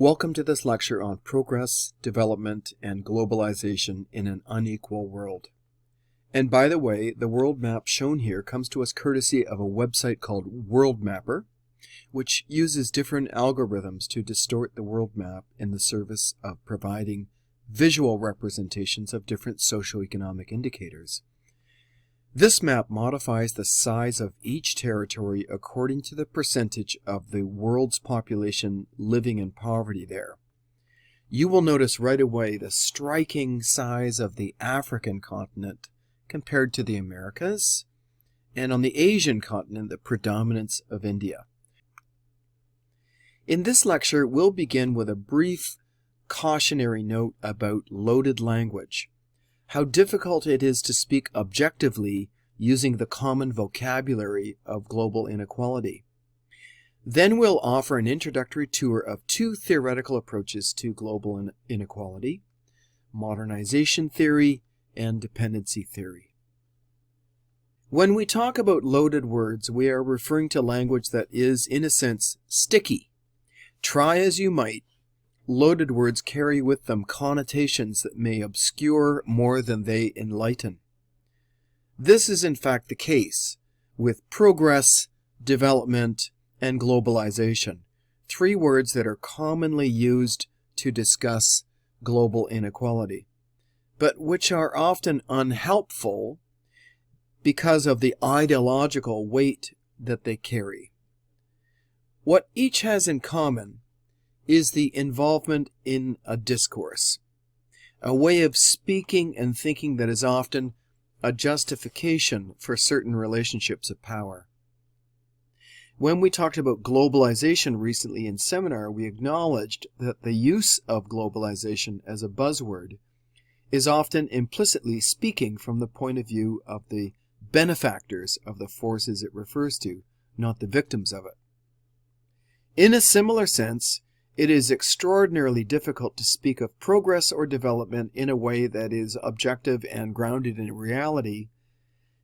Welcome to this lecture on progress, development, and globalization in an unequal world. And by the way, the world map shown here comes to us courtesy of a website called World Mapper, which uses different algorithms to distort the world map in the service of providing visual representations of different socioeconomic indicators. This map modifies the size of each territory according to the percentage of the world's population living in poverty there. You will notice right away the striking size of the African continent compared to the Americas, and on the Asian continent, the predominance of India. In this lecture, we'll begin with a brief cautionary note about loaded language, how difficult it is to speak objectively using the common vocabulary of global inequality. Then we'll offer an introductory tour of two theoretical approaches to global inequality: modernization theory and dependency theory. When we talk about loaded words, we are referring to language that is, in a sense, sticky. Try as you might, loaded words carry with them connotations that may obscure more than they enlighten. This is in fact the case with progress, development, and globalization, three words that are commonly used to discuss global inequality, but which are often unhelpful because of the ideological weight that they carry. What each has in common is the involvement in a discourse, a way of speaking and thinking that is often a justification for certain relationships of power. When we talked about globalization recently in seminar, we acknowledged that the use of globalization as a buzzword is often implicitly speaking from the point of view of the benefactors of the forces it refers to, not the victims of it. In a similar sense, it is extraordinarily difficult to speak of progress or development in a way that is objective and grounded in reality,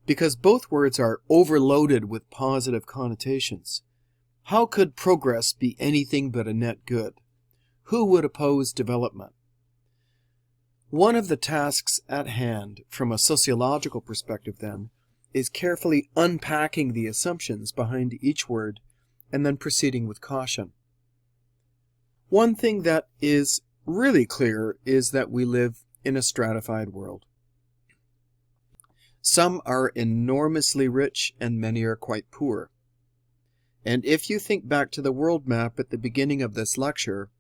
because both words are overloaded with positive connotations. How could progress be anything but a net good? Who would oppose development? One of the tasks at hand, from a sociological perspective then, is carefully unpacking the assumptions behind each word and then proceeding with caution. One thing that is really clear is that we live in a stratified world. Some are enormously rich and many are quite poor. And if you think back to the world map at the beginning of this lecture,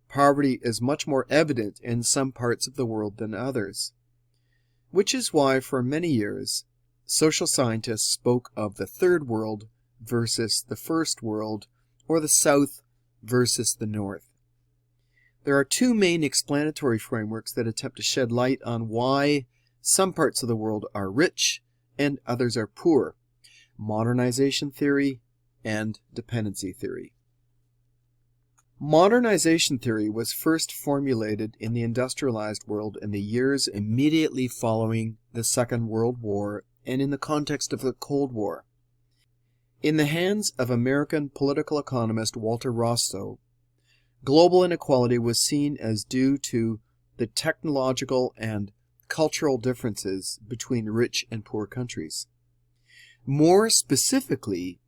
poverty is much more evident in some parts of the world than others, which is why for many years social scientists spoke of the third world versus the first world, or the south versus the north. There are two main explanatory frameworks that attempt to shed light on why some parts of the world are rich and others are poor: modernization theory and dependency theory. Modernization theory was first formulated in the industrialized world in the years immediately following the Second World War and in the context of the Cold War. In the hands of American political economist Walter Rostow, global inequality was seen as due to the technological and cultural differences between rich and poor countries. More specifically,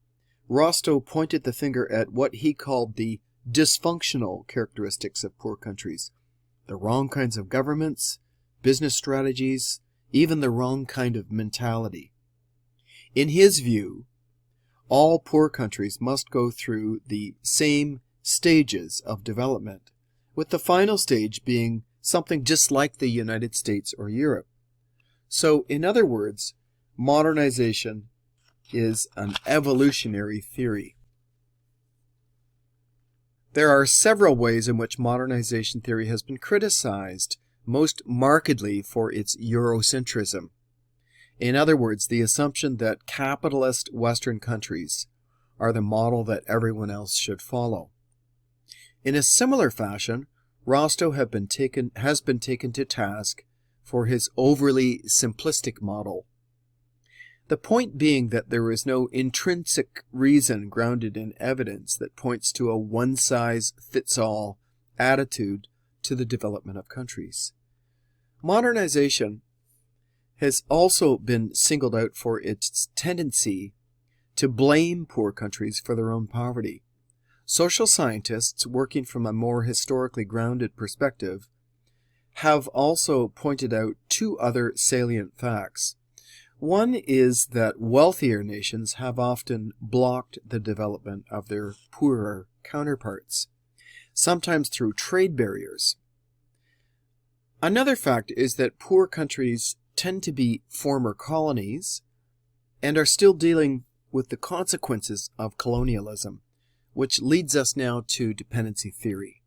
Rostow pointed the finger at what he called the dysfunctional characteristics of poor countries: the wrong kinds of governments, business strategies, even the wrong kind of mentality. In his view, all poor countries must go through the same stages of development, with the final stage being something just like the United States or Europe. So, in other words, modernization is an evolutionary theory. There are several ways in which modernization theory has been criticized, most markedly for its Eurocentrism. In other words, the assumption that capitalist Western countries are the model that everyone else should follow. In a similar fashion, Rostow has been taken to task for his overly simplistic model. The point being that there is no intrinsic reason grounded in evidence that points to a one-size-fits-all attitude to the development of countries. Modernization has also been singled out for its tendency to blame poor countries for their own poverty. Social scientists, working from a more historically grounded perspective, have also pointed out two other salient facts. One is that wealthier nations have often blocked the development of their poorer counterparts, sometimes through trade barriers. Another fact is that poor countries tend to be former colonies and are still dealing with the consequences of colonialism, which leads us now to dependency theory.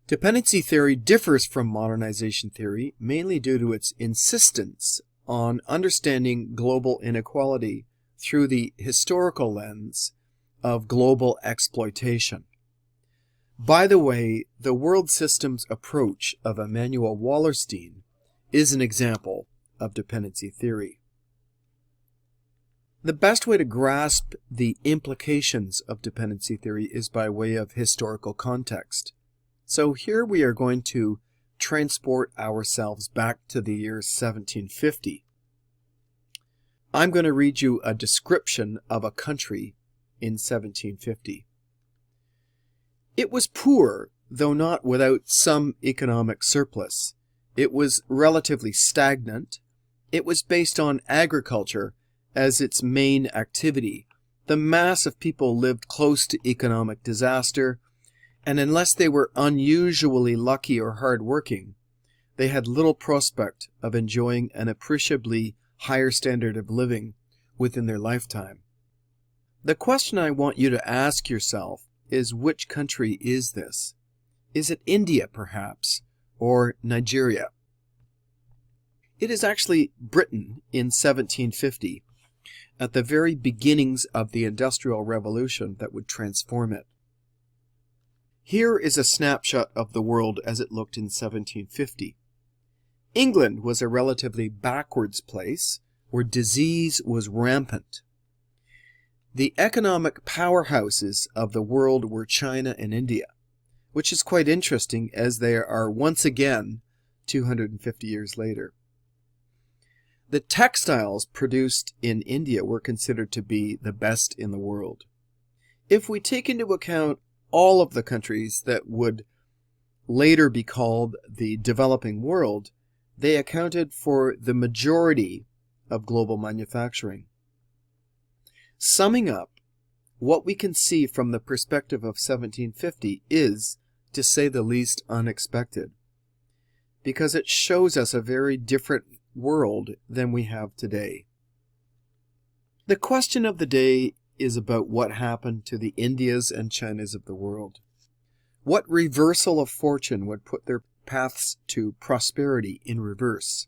Dependency theory differs from modernization theory mainly due to its insistence on understanding global inequality through the historical lens of global exploitation. By the way, the world systems approach of Emanuel Wallerstein is an example of dependency theory. The best way to grasp the implications of dependency theory is by way of historical context. So here we are going to transport ourselves back to the year 1750. I'm going to read you a description of a country in 1750. It was poor, though not without some economic surplus. It was relatively stagnant. It was based on agriculture as its main activity. The mass of people lived close to economic disaster, and unless they were unusually lucky or hardworking, they had little prospect of enjoying an appreciably higher standard of living within their lifetime. The question I want you to ask yourself is, which country is this? Is it India, perhaps, or Nigeria? It is actually Britain in 1750, at the very beginnings of the Industrial Revolution that would transform it. Here is a snapshot of the world as it looked in 1750. England was a relatively backwards place where disease was rampant. The economic powerhouses of the world were China and India, which is quite interesting as they are once again 250 years later. The textiles produced in India were considered to be the best in the world. If we take into account all of the countries that would later be called the developing world, they accounted for the majority of global manufacturing. Summing up, what we can see from the perspective of 1750 is, to say the least, unexpected, because it shows us a very different world than we have today. The question of the day is about what happened to the Indias and Chinas of the world. What reversal of fortune would put their paths to prosperity in reverse?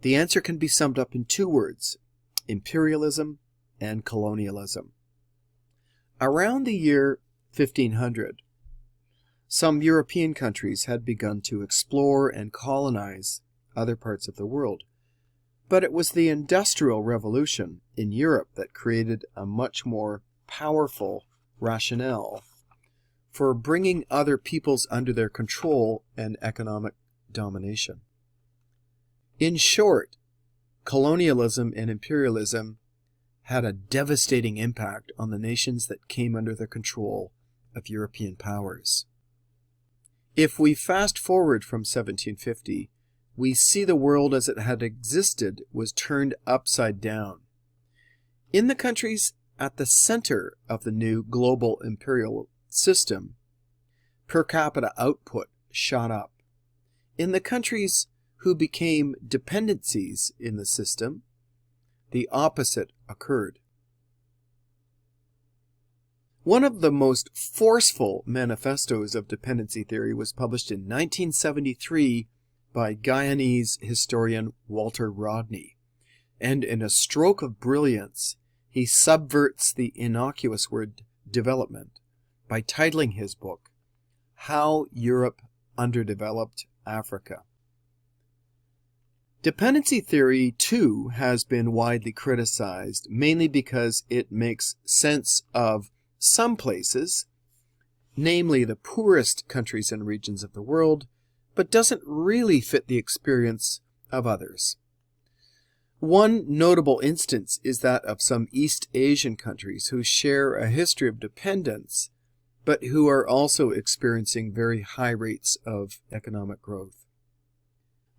The answer can be summed up in two words: imperialism and colonialism. Around the year 1500, some European countries had begun to explore and colonize other parts of the world. But it was the Industrial Revolution in Europe that created a much more powerful rationale for bringing other peoples under their control and economic domination. In short, colonialism and imperialism had a devastating impact on the nations that came under the control of European powers. If we fast forward from 1750, we see the world as it had existed was turned upside down. In the countries at the center of the new global imperial system, per capita output shot up. In the countries who became dependencies in the system, the opposite occurred. One of the most forceful manifestos of dependency theory was published in 1973 by Guyanese historian Walter Rodney, and in a stroke of brilliance, he subverts the innocuous word development by titling his book, How Europe Underdeveloped Africa. Dependency theory, too, has been widely criticized, mainly because it makes sense of some places namely the poorest countries and regions of the world, but doesn't really fit the experience of others. One notable instance is that of some East Asian countries who share a history of dependence, but who are also experiencing very high rates of economic growth.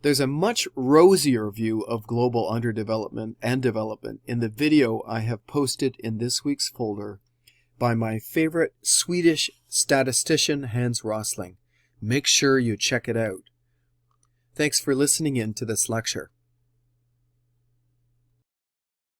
There's a much rosier view of global underdevelopment and development in the video I have posted in this week's folder by my favorite Swedish statistician Hans Rosling. Make sure you check it out. Thanks for listening in to this lecture.